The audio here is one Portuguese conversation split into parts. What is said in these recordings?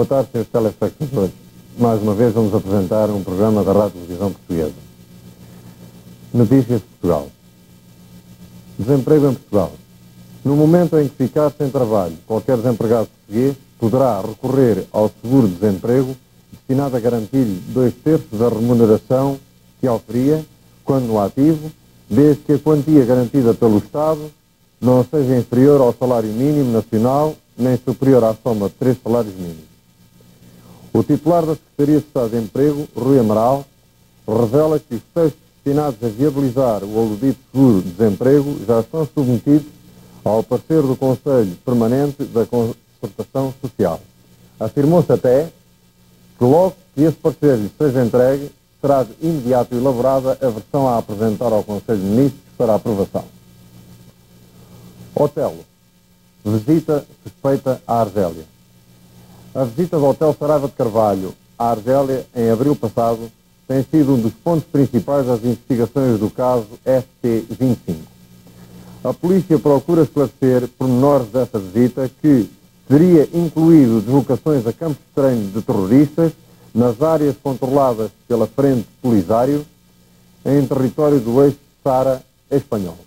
Boa tarde, senhores telespectadores. Mais uma vez vamos apresentar um programa da Rádio Televisão Portuguesa. Notícias de Portugal. Desemprego em Portugal. No momento em que ficar sem trabalho, qualquer desempregado português poderá recorrer ao seguro-desemprego destinado a garantir-lhe 2/3 da remuneração que oferia, quando no ativo, desde que a quantia garantida pelo Estado não seja inferior ao salário mínimo nacional, nem superior à soma de 3 salários mínimos. O titular da Secretaria de Estado de Emprego, Rui Amaral, revela que os textos destinados a viabilizar o aludito seguro-desemprego já estão submetidos ao parecer do Conselho Permanente da Concertação Social. Afirmou-se até que logo que esse parecer lhe seja entregue, será de imediato elaborada a versão a apresentar ao Conselho de Ministros para aprovação. Otelo. Visita suspeita à Argélia. A visita do Hotel Saraiva de Carvalho à Argélia, em abril passado, tem sido um dos pontos principais das investigações do caso FP25. A polícia procura esclarecer pormenores dessa visita que teria incluído deslocações a campos de treino de terroristas nas áreas controladas pela Frente Polisário em território do ex-Sara espanhol.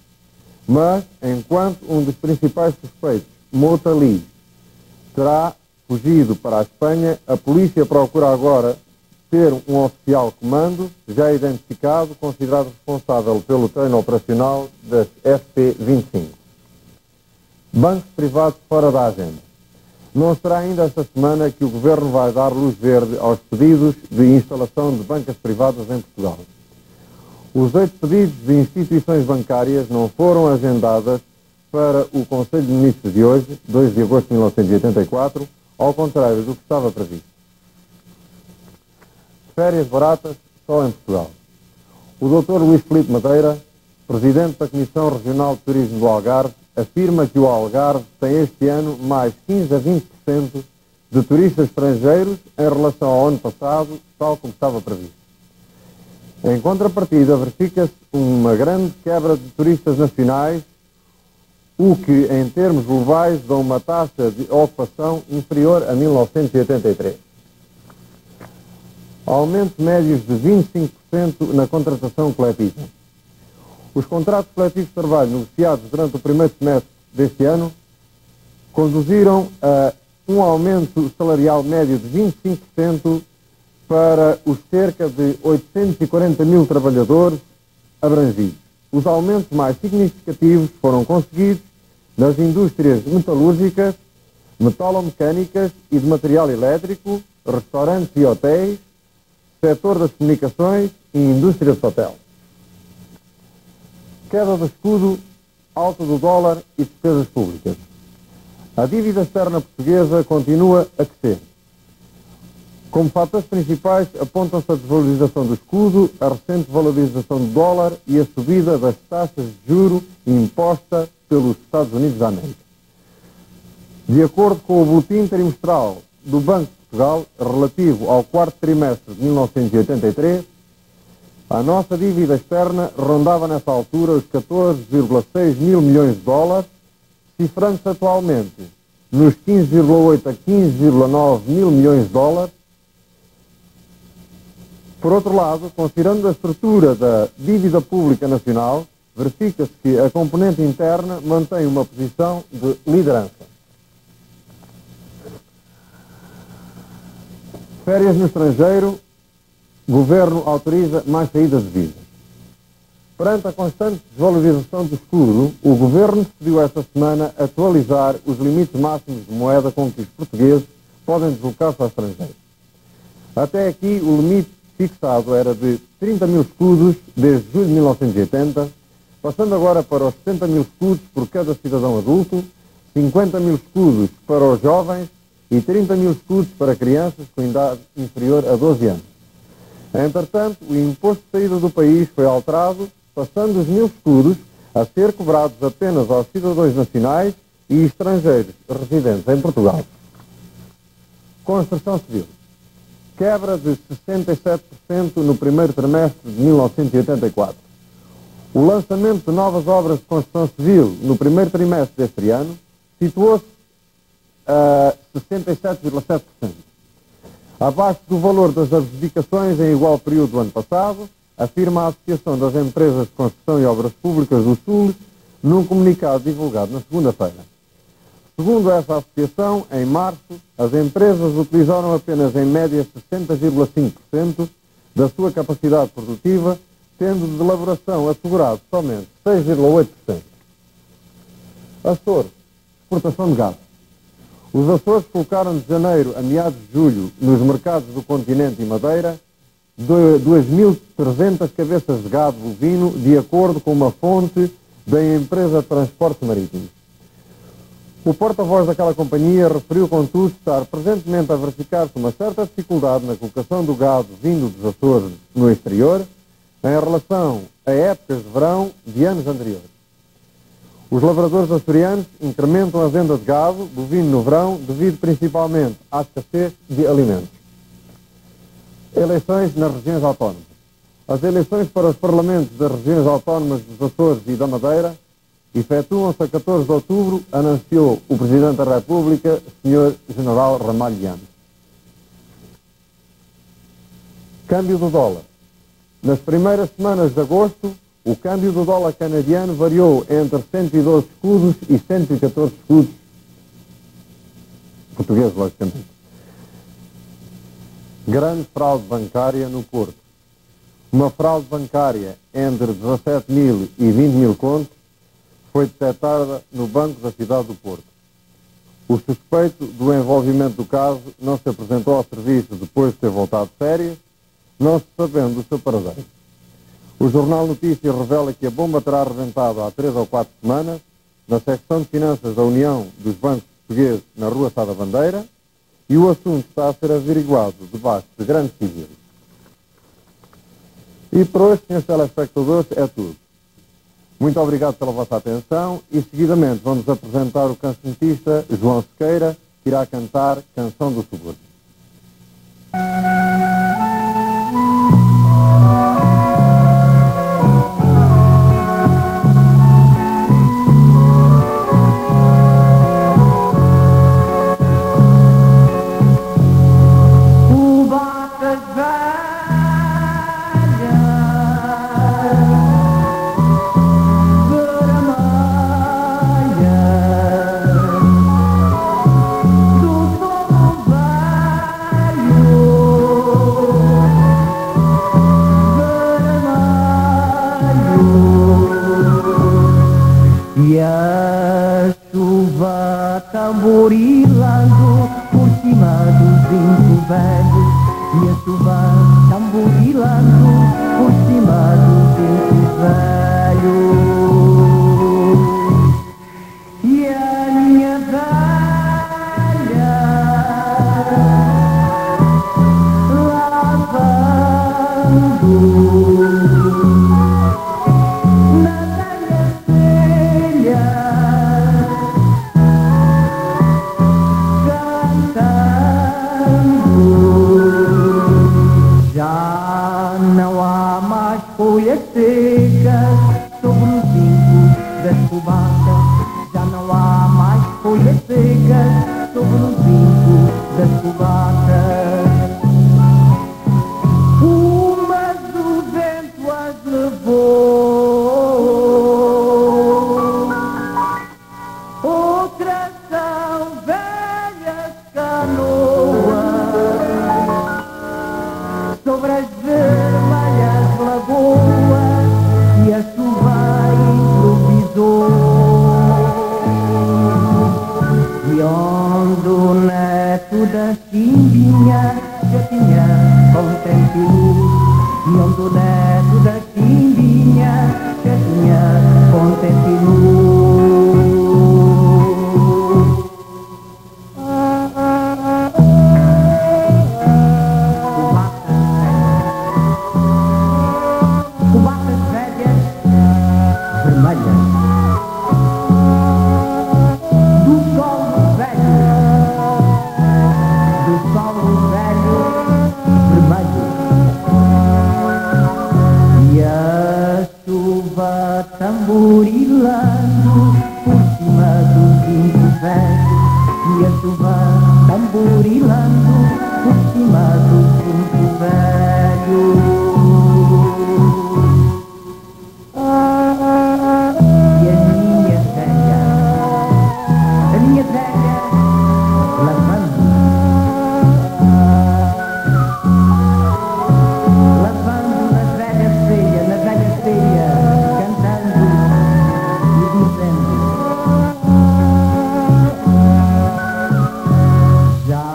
Mas, enquanto um dos principais suspeitos, Motali, terá fugido para a Espanha, a polícia procura agora ter um oficial comando, já identificado, considerado responsável pelo treino operacional das FP25. Bancos privados fora da agenda. Não será ainda esta semana que o Governo vai dar luz verde aos pedidos de instalação de bancas privadas em Portugal. Os 8 pedidos de instituições bancárias não foram agendadas para o Conselho de Ministros de hoje, 2 de agosto de 1984, ao contrário do que estava previsto. Férias baratas só em Portugal. O Dr. Luís Filipe Madeira, Presidente da Comissão Regional de Turismo do Algarve, afirma que o Algarve tem este ano mais 15 a 20% de turistas estrangeiros em relação ao ano passado, tal como estava previsto. Em contrapartida, verifica-se uma grande quebra de turistas nacionais, o que, em termos globais, dá uma taxa de ocupação inferior a 1983. Aumentos médios de 25% na contratação coletiva. Os contratos coletivos de trabalho negociados durante o primeiro semestre deste ano conduziram a um aumento salarial médio de 25% para os cerca de 840 mil trabalhadores abrangidos. Os aumentos mais significativos foram conseguidos nas indústrias metalúrgicas, metalomecânicas e de material elétrico, restaurantes e hotéis, setor das comunicações e indústria de hotel. Queda do escudo, alta do dólar e despesas públicas. A dívida externa portuguesa continua a crescer. Como fatores principais apontam-se a desvalorização do escudo, a recente valorização do dólar e a subida das taxas de juro imposta pelos Estados Unidos da América. De acordo com o boletim trimestral do Banco de Portugal, relativo ao quarto trimestre de 1983, a nossa dívida externa rondava nessa altura os 14,6 mil milhões de dólares, cifrando-se atualmente nos 15,8 a 15,9 mil milhões de dólares. Por outro lado, considerando a estrutura da dívida pública nacional, verifica-se que a componente interna mantém uma posição de liderança. Férias no estrangeiro, Governo autoriza mais saídas de visas. Perante a constante desvalorização do escudo, o Governo decidiu esta semana atualizar os limites máximos de moeda com que os portugueses podem deslocar-se ao estrangeiro. Até aqui, o limite fixado era de 30 mil escudos desde julho de 1980, passando agora para os 70 mil escudos por cada cidadão adulto, 50 mil escudos para os jovens e 30 mil escudos para crianças com idade inferior a 12 anos. Entretanto, o imposto de saída do país foi alterado, passando os 1000 escudos a ser cobrados apenas aos cidadãos nacionais e estrangeiros residentes em Portugal. Construção civil. Quebra de 67% no primeiro trimestre de 1984. O lançamento de novas obras de construção civil no primeiro trimestre deste ano situou-se a 67,7%. Abaixo do valor das adjudicações em igual período do ano passado, afirma a Associação das Empresas de Construção e Obras Públicas do Sul, num comunicado divulgado na segunda-feira. Segundo essa associação, em março, as empresas utilizaram apenas em média 60,5% da sua capacidade produtiva, tendo de elaboração assegurado somente 6,8%. Açores, exportação de gado. Os Açores colocaram de janeiro a meados de julho nos mercados do continente e Madeira 2.300 cabeças de gado bovino, de acordo com uma fonte da empresa de transportes marítimos. O porta-voz daquela companhia referiu, contudo, estar presentemente a verificar-se uma certa dificuldade na colocação do gado vindo dos Açores no exterior em relação a épocas de verão de anos anteriores. Os lavradores açorianos incrementam a venda de gado bovino no verão devido principalmente à escassez de alimentos. Eleições nas regiões autónomas. As eleições para os parlamentos das regiões autónomas dos Açores e da Madeira efetuam-se a 14 de outubro, anunciou o Presidente da República, Sr. General Ramalho Yanes. Câmbio do dólar. Nas primeiras semanas de agosto, o câmbio do dólar canadiano variou entre 112 escudos e 114 escudos portugueses, logicamente. Grande fraude bancária no Porto. Uma fraude bancária entre 17 mil e 20 mil contos foi detectada no Banco da cidade do Porto. O suspeito do envolvimento do caso não se apresentou ao serviço depois de ter voltado de férias, não se sabendo do seu paradeiro. O Jornal Notícias revela que a bomba terá arrebentado há 3 ou 4 semanas na secção de finanças da União dos Bancos Portugueses na Rua Sá da Bandeira e o assunto está a ser averiguado debaixo de grande sigilo. E por hoje, senhores telespectadores, é tudo. Muito obrigado pela vossa atenção e seguidamente vamos apresentar o cancionista João Sequeira, que irá cantar Canção do Subúrbio. E a chuva tamborilando por cima do vinho velho. E a chuva tamborilando por cima do vinho velho. E a minha velha lavando folhas secas sobre os vincos das cubatas. Já não há mais folhas secas sobre os vincos das cubatas. Umas o vento as levou, outras são velhas canoas sobre as vermelhas lagoas e a chuva improvisou. E onde o neto da chimbinha já tinha contente luz. E onde o neto da chimbinha já tinha contente luz. muito velho. E a minha velha, lavando na velha feia, cantando e dizendo: já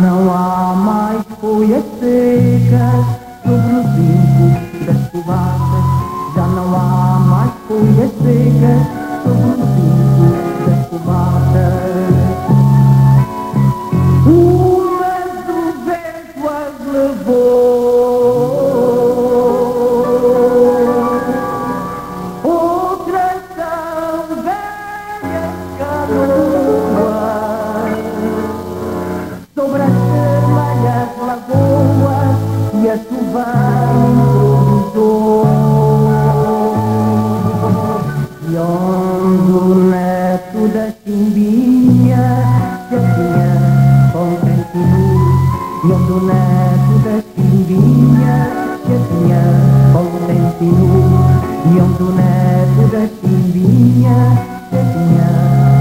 não há mais folhas secas sobre os vincos das cubatas. Já não há mais folhas secas sobre os vincos das cubatas. Umas o vento as levou, outras são velhas canoas sobre as vermelhas lagoas e a chuva improvisou. E onde o neto da chimbinha já tinha contente luz. E onde o neto da chimbinha já tinha contente luz. E onde o neto da chimbinha já tinha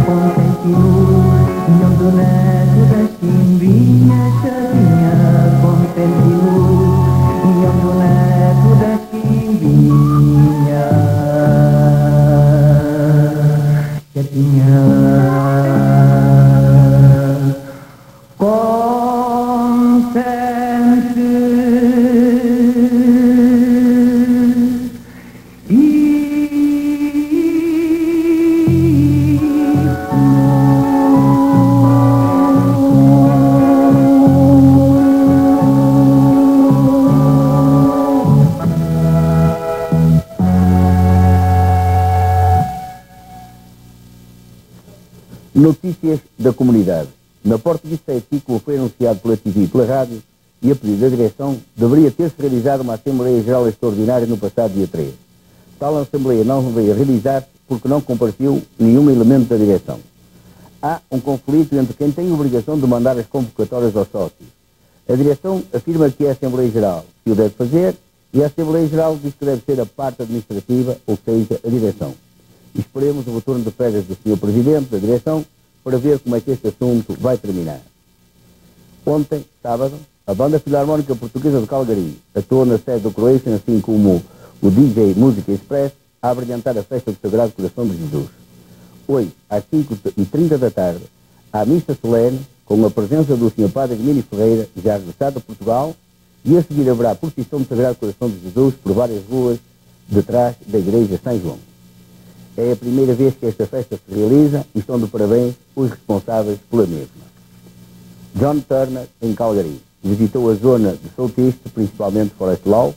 contente luz. E onde o neto da chimbinha já tinha contente luz. E onde o neto da chimbinha já tinha Notícias da comunidade. Na Português Sete, como foi anunciado pela TV e pela rádio, e a pedido da direção, deveria ter-se realizado uma Assembleia Geral Extraordinária no passado dia 3. Tal Assembleia não veio realizar-se porque não compareceu nenhum elemento da direção. Há um conflito entre quem tem a obrigação de mandar as convocatórias aos sócios. A direção afirma que é a Assembleia Geral que o deve fazer e a Assembleia Geral diz que deve ser a parte administrativa, ou seja, a direção. Esperemos o retorno de férias do Sr. Presidente da direção para ver como é que este assunto vai terminar. Ontem, sábado, a Banda Filarmónica Portuguesa de Calgary atuou na sede do Croatian, assim como o DJ Música Express, a abrilhantar a festa do Sagrado Coração de Jesus. Hoje, às 5h30 da tarde, há missa solene com a presença do Sr. Padre Emílio Ferreira, já regressado a Portugal, e a seguir haverá procissão do Sagrado Coração de Jesus por várias ruas de trás da Igreja São João. É a primeira vez que esta festa se realiza e estão de parabéns os responsáveis pela mesma. John Turner, em Calgary, visitou a zona de Soutiste, principalmente Forest Law,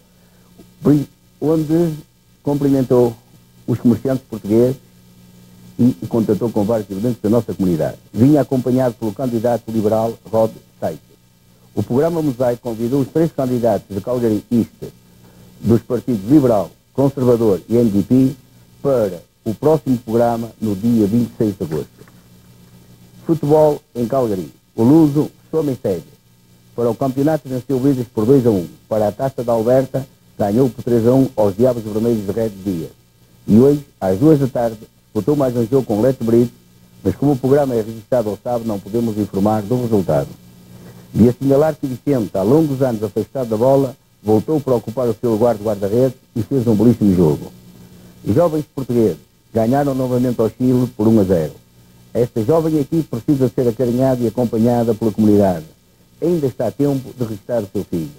onde cumprimentou os comerciantes portugueses e contatou com vários elementos da nossa comunidade. Vinha acompanhado pelo candidato liberal Rod Sykes. O programa Mosaico convidou os 3 candidatos de Calgary East, dos partidos Liberal, Conservador e NDP, para o próximo programa no dia 26 de agosto. Futebol em Calgary. O Luso soma em sede. Para o campeonato venceu o Visas por 2-1. Para a Taça da Alberta, ganhou por 3-1 aos Diabos Vermelhos de Red Dias. E hoje, às 2 da tarde, disputou mais um jogo com Lete Brito, mas como o programa é registrado ao sábado, não podemos informar do resultado. De assinalar que Vicente, há longos anos afastado da bola, voltou para ocupar o seu lugar de guarda-redes e fez um belíssimo jogo. Jovens portugueses ganharam novamente ao Chile por 1-0. Esta jovem equipe precisa ser acarinhada e acompanhada pela comunidade. Ainda está a tempo de registrar o seu filho.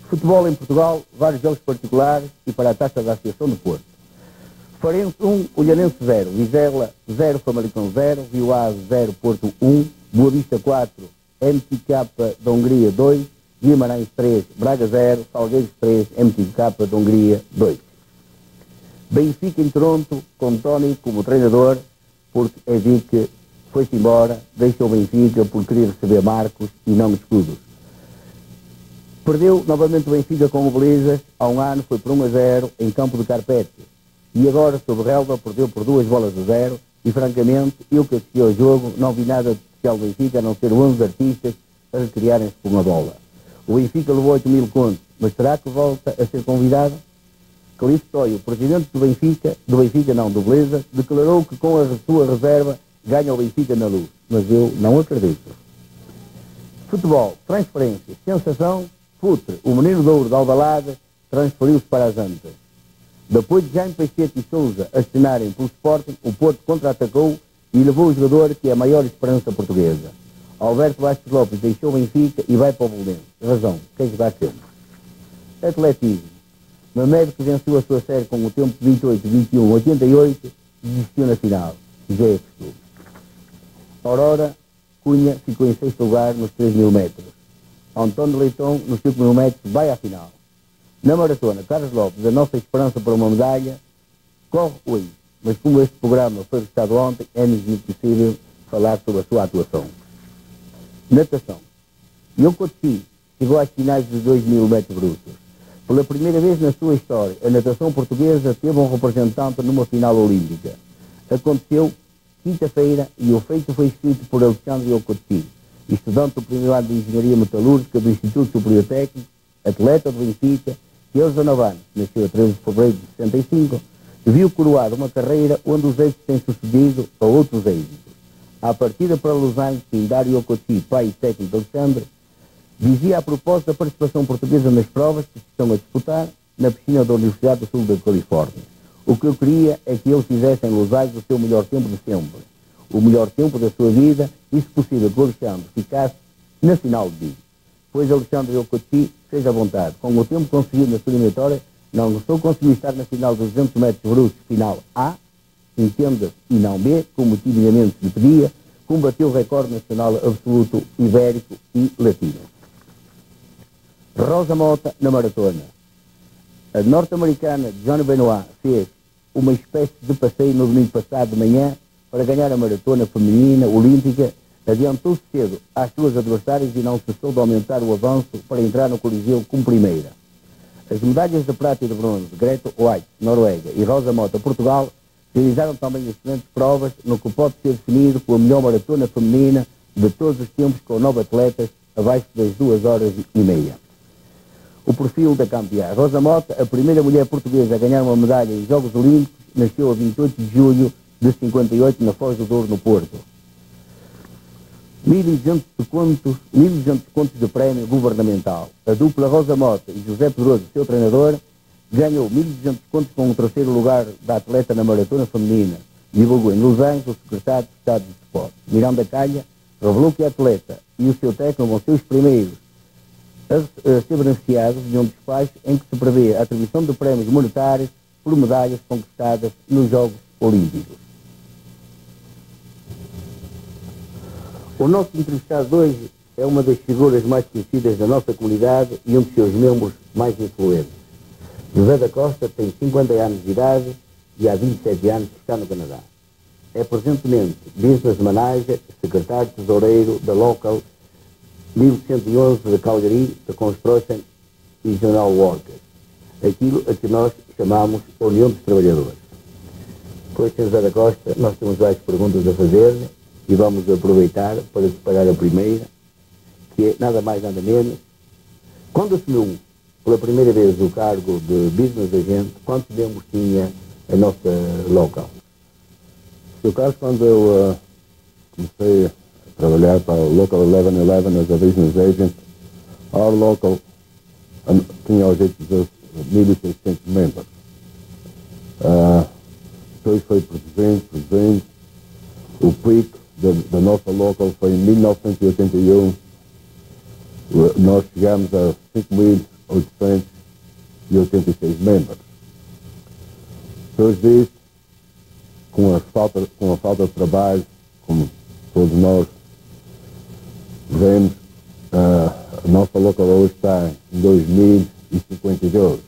Futebol em Portugal, vários jogos particulares e para a Taça da Associação de Porto. Farense 1, Olhanense 0, Vizela 0, Famalicão 0, Rio Ave 0, Porto 1, Boa Vista 4, MTK da Hungria 2, Guimarães 3, Braga 0, Salgueiros 3, MTK da Hungria 2. Benfica em Toronto, com Tony como treinador, porque Edic foi-se embora, deixou o Benfica por querer receber Marcos e não escudos. Perdeu novamente o Benfica com o Beleza, há um ano foi por 1-0 em campo de Carpete. E agora, sob relva, perdeu por 2-0 e, francamente, eu que assisti ao jogo, não vi nada de especial do Benfica, a não ser 11 artistas a recriarem-se com a bola. O Benfica levou 8 mil contos, mas será que volta a ser convidado? Calixto Toio, o presidente do Beleza, declarou que com a sua reserva ganha o Benfica na Luz, mas eu não acredito. Futebol, transferências, sensação, Futre, o menino de ouro de Alvalade, transferiu-se para as Antas. Depois de Jaime Peixete e Sousa assinarem pelo Sporting, o Porto contra-atacou e levou o jogador que é a maior esperança portuguesa. Alberto Bastos Lopes deixou o Benfica e vai para o Bolonense. Razão, quem vai ser? Atletismo. Mamed, que venceu a sua série com o tempo de 28, 21, 88, desistiu na final. Já é costume. Aurora Cunha ficou em sexto lugar nos 3 mil metros. António Leitão, nos 5 mil metros, vai à final. Na maratona, Carlos Lopes, a nossa esperança para uma medalha, corre hoje. Mas como este programa foi fechado ontem, é-nos impossível falar sobre a sua atuação. Natação. Yokotsi chegou às finais dos 2 mil metros brutos. Pela primeira vez na sua história, a natação portuguesa teve um representante numa final olímpica. Aconteceu quinta-feira e o feito foi escrito por Alexandre Yokotsi, estudante do primeiro ano de Engenharia Metalúrgica do Instituto Superior Técnico, atleta do Benfica, que aos 19 anos, nasceu a 13 de fevereiro de 65, viu coroar uma carreira onde os êxitos têm sucedido a outros êxitos. À partida para Lausanne, Dario Yokotsi, pai e técnico de Alexandre, dizia a propósito da participação portuguesa nas provas que se estão a disputar na piscina da Universidade do Sul da Califórnia. O que eu queria é que eles fizessem em Lausanne o seu melhor tempo de sempre, o melhor tempo da sua vida, e se possível que o Alexandre ficasse na final de dia. Pois Alexandre Yokotsi fez à vontade. Com o tempo conseguido na sua eliminatória, não só conseguiu estar na final dos 200 metros brutos, final A, entenda-se, e não B, como timidamente se lhe pedia, combateu o recorde nacional absoluto ibérico e latino. Rosa Mota na maratona. A norte-americana Johnny Benoit fez uma espécie de passeio no domingo passado de manhã para ganhar a maratona feminina olímpica. Adiantou-se cedo às suas adversárias e não cessou de aumentar o avanço para entrar no Coliseu como primeira. As medalhas de prata e de bronze, Grete White, Noruega, e Rosa Mota, Portugal, realizaram também excelentes provas no que pode ser definido como a melhor maratona feminina de todos os tempos, com 9 atletas abaixo das 2 horas e meia. O perfil da campeã. Rosa Mota, a primeira mulher portuguesa a ganhar uma medalha em Jogos Olímpicos, nasceu a 28 de julho de 58 na Foz do Douro, no Porto. 1.200 contos de prémio governamental. A dupla Rosa Mota e José Pedroso, seu treinador, ganhou 1.200 contos com o terceiro lugar da atleta na maratona feminina. Divulgou em Lausanne o secretário de Estado de Esporte. Miranda Calha revelou que a atleta e o seu técnico vão ser os primeiros a ser beneficiados de um despacho em que se prevê a atribuição de prémios monetários por medalhas conquistadas nos Jogos Olímpicos. O nosso entrevistado de hoje é uma das figuras mais conhecidas da nossa comunidade e um dos seus membros mais influentes. José da Costa tem 50 anos de idade e há 27 anos que está no Canadá. É presentemente business manager, secretário tesoureiro da Local 1111 de Calgary, da Construction e General Workers, aquilo a que nós chamamos União dos Trabalhadores. Pois, Sr. José da Costa, nós temos várias perguntas a fazer e vamos aproveitar para separar a primeira, que é nada mais nada menos. Quando assumiu pela primeira vez o cargo de Business Agent, quantos membros tinha a nossa Local? No caso, quando eu comecei a trabalhar para o Local 1111 as a Business Agent, our Local tinha aos 1.600 membros. Depois foi presidente, o pico da nossa Local foi em 1981, nós chegamos a 5.886 membros. Depois disso, com a falta de trabalho, como todos nós vemos, a nossa Local hoje está em 2052.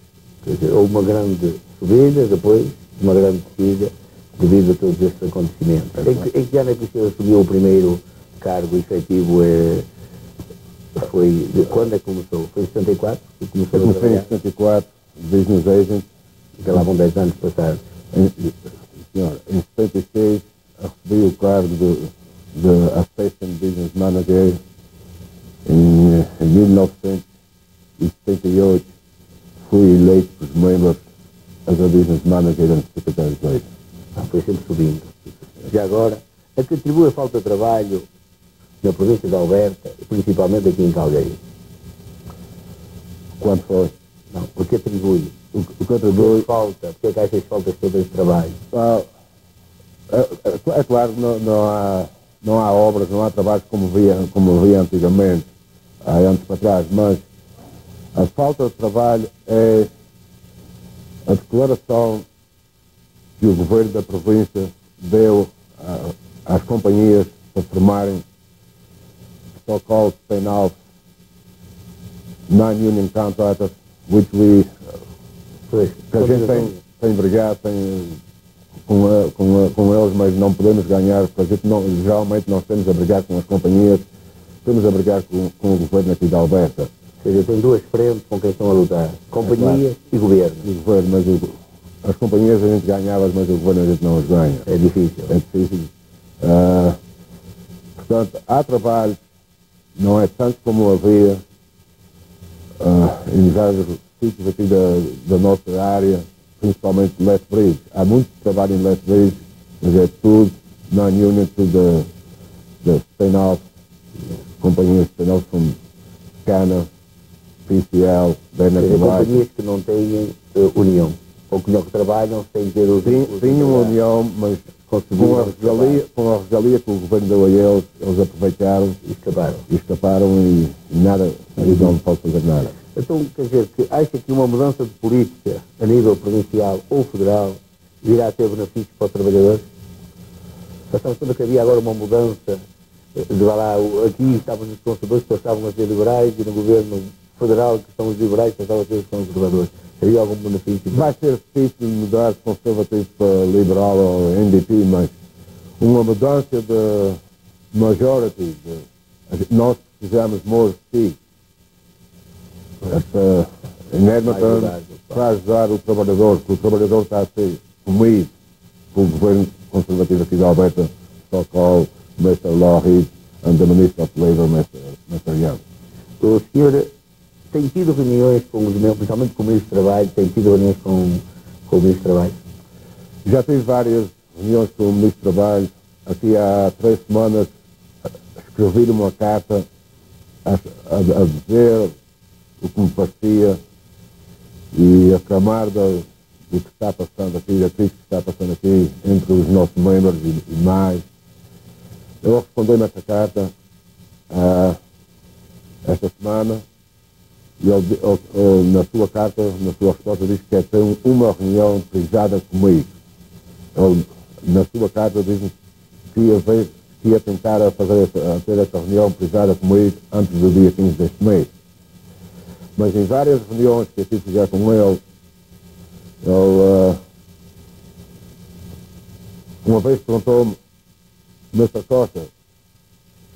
Quer dizer, houve uma grande subida, depois uma grande descida, devido a todos estes acontecimentos. Em que ano é que o senhor assumiu o primeiro cargo efetivo? Quando é que começou? Foi em 74? Eu comecei em 74, Business Agent. Já lá vão 10 anos passados. Senhor, em 76 recebi o cargo de Assistant Business Manager Em 1978 fui eleito pelos membros as business manager e secretário de lei. Foi sempre subindo. Já agora, a que atribui a falta de trabalho na província de Alberta, principalmente aqui em Calgary? Quando foi? Não, o que atribui? O que atribui? Falta, porque é que há essas faltas todas de trabalho? É claro que não há obras, não há trabalhos como havia antigamente, há anos para trás, mas a falta de trabalho é a declaração que o governo da província deu às companhias para formarem so-called spin-off non-union contractors, which we, que a gente tem brigado com eles, mas não podemos ganhar, porque a gente geralmente nós temos a brigar com as companhias, temos a brigar com o governo aqui da Alberta. Ou seja, tem duas frentes com quem estão a lutar, companhias e governo. O governo, mas as companhias a gente ganhava, mas o governo a gente não as ganha. É difícil. É difícil. Portanto, há trabalho, não é tanto como havia em vários sítios aqui da nossa área, principalmente Lethbridge. Há muito trabalho em Lethbridge, mas é tudo non-union, tudo da spin-off, companhias spin-off como Cana, PCL, Bernard Trabalho. Companhias que não têm união, ou que não trabalham sem ter os... Tinham uma união, mas com a regalia que o governo deu a eles aproveitaram e escaparam e nada, eles não podem fazer nada. Então, quer dizer, que acha que uma mudança de política a nível provincial ou federal virá a ter benefícios para os trabalhadores? Nós estamos toda que havia agora uma mudança de lá, aqui estavam os conservadores que passavam a ser liberais e no governo federal que são os liberais passavam a ser os conservadores. Havia algum benefício? Vai ser difícil mudar de conservativo para liberal ou NDP, mas uma mudança de majority, nós precisamos more seats. Em Edmonton, para ajudar o trabalhador, porque o trabalhador está a ser comido pelo governo conservativo aqui da Alberta, so-called Mr. Lougheed and the Minister of Labour, Mr. Young. O senhor tem tido reuniões com os membros, principalmente com o Ministro do Trabalho, tem tido reuniões com o Ministro do Trabalho? Já tive várias reuniões com o Ministro do Trabalho. Aqui há 3 semanas escrevi uma carta a dizer o que me parecia e a clamar do que está passando aqui, da crise que está passando aqui entre os nossos membros e mais. Eu respondi nessa carta esta semana e ele, na sua carta, na sua resposta, diz que quer ter uma reunião privada comigo. Ele, na sua carta, diz que ia tentar ter essa reunião privada comigo antes do dia 15 deste mês. Mas em várias reuniões que eu tive já com ele uma vez perguntou-me, Mr. Costa,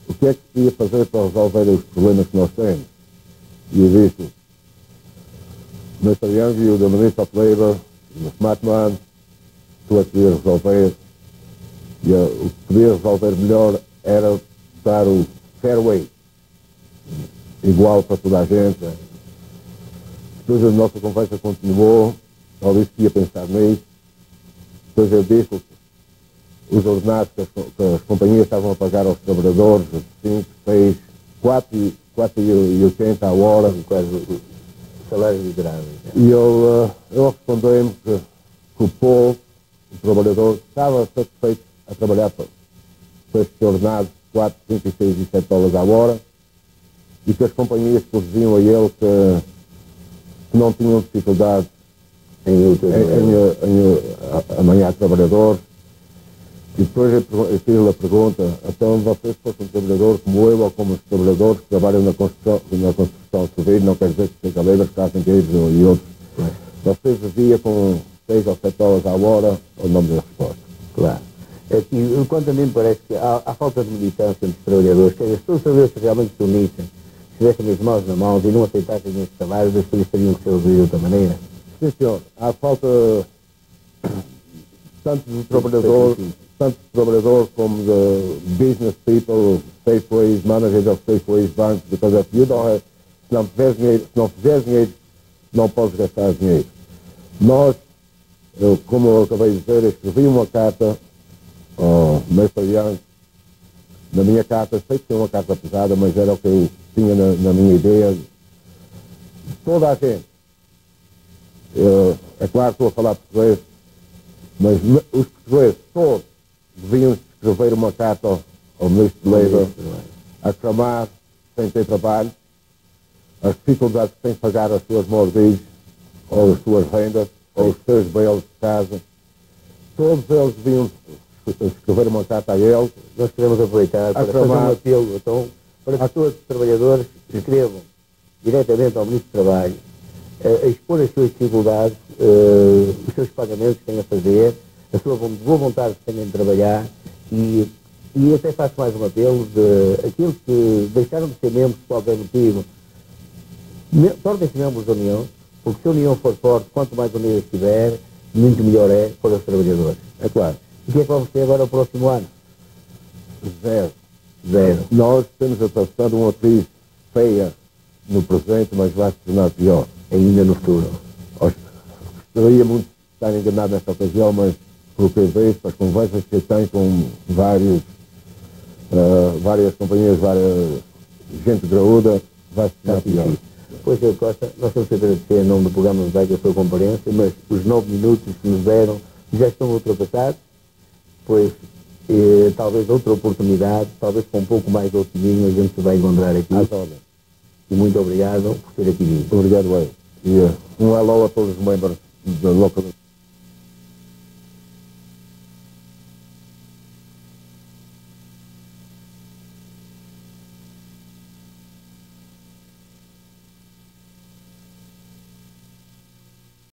o que é que ia fazer para resolver os problemas que nós temos? E eu disse, Mr. Young, you, the Minister of Labour, the smart man, tu é que podia resolver. E o que podia resolver melhor era dar o fair wage, igual para toda a gente. Depois a nossa conversa continuou, ele disse que ia pensar nisso. Depois eu disse os ordenados que as companhias estavam a pagar aos trabalhadores, 5, 6, 4,80 a hora, Quase salários miseráveis. E ele respondeu-me que o povo, o trabalhador, estava satisfeito a trabalhar para estes ordenados de 4, 5, 6 e 7 dólares a hora e que as companhias que diziam a ele que não tinham dificuldade em amanhar trabalhadores. E depois eu fiz-lhe a pergunta, então vocês fossem trabalhadores como eu ou como os trabalhadores que trabalham na construção civil, não quer dizer que sejam leigos, carpinteiros e outros. Vocês viviam com 6 ou 7 dólares à hora, ou não me deu resposta. Claro. E quanto a mim parece que há falta de militância entre os trabalhadores, quer dizer, se todos os trabalhadores realmente se unissem, se tivessem as mãos na mão e não aceitassem esses salários, as coisas teriam que ser ouvidas de outra maneira. Sim, senhor. Há falta tanto do trabalhador tanto de trabalhadores como de business people, Safeways, managers of Safeways banks, because if you don't have, se não fizeres dinheiro, não podes gastar dinheiro. Nós, como eu acabei de dizer, escrevi uma carta ao Mr. Young. Na minha carta, sei que tinha uma carta pesada, mas era o que eu tinha na minha ideia. Toda a gente, é claro que estou a falar português, mas os portugueses todos deviam escrever uma carta ao Ministro de Labour a reclamar sem ter trabalho, as dificuldades que têm de pagar as suas mortgages, ou as suas rendas, ou os seus bens de casa. Todos eles deviam escrever uma carta a ele. Nós queremos aproveitar para fazer um apelo, então, para que todos os trabalhadores escrevam diretamente ao Ministro do Trabalho, a expor as suas dificuldades, os seus pagamentos que têm a fazer, a sua boa vontade que têm de trabalhar, e até faço mais um apelo de aqueles que deixaram de ser membros por qualquer motivo, tornem-se membros da União, porque se a União for forte, quanto mais unida estiver, muito melhor é para os trabalhadores. É claro. O que é que vamos ter agora o próximo ano? Zero. Nós temos atravessado uma crise feia no presente, mas vai se tornar pior ainda no futuro. Gostaria muito de estar enganado nesta ocasião, mas pelo que eu vejo, as conversas que eu tenho com várias companhias, várias gente graúda, vai se tornar pior. Pois, Sr. Costa, nós temos que agradecer em nome do programa de a sua comparência, mas os 9 minutos que nos deram já estão ultrapassados, pois talvez outra oportunidade, talvez com um pouco mais de otimismo a gente se vai encontrar aqui. E muito obrigado por ter aqui vindo. Obrigado, eu. E um hello a todos os membros da local.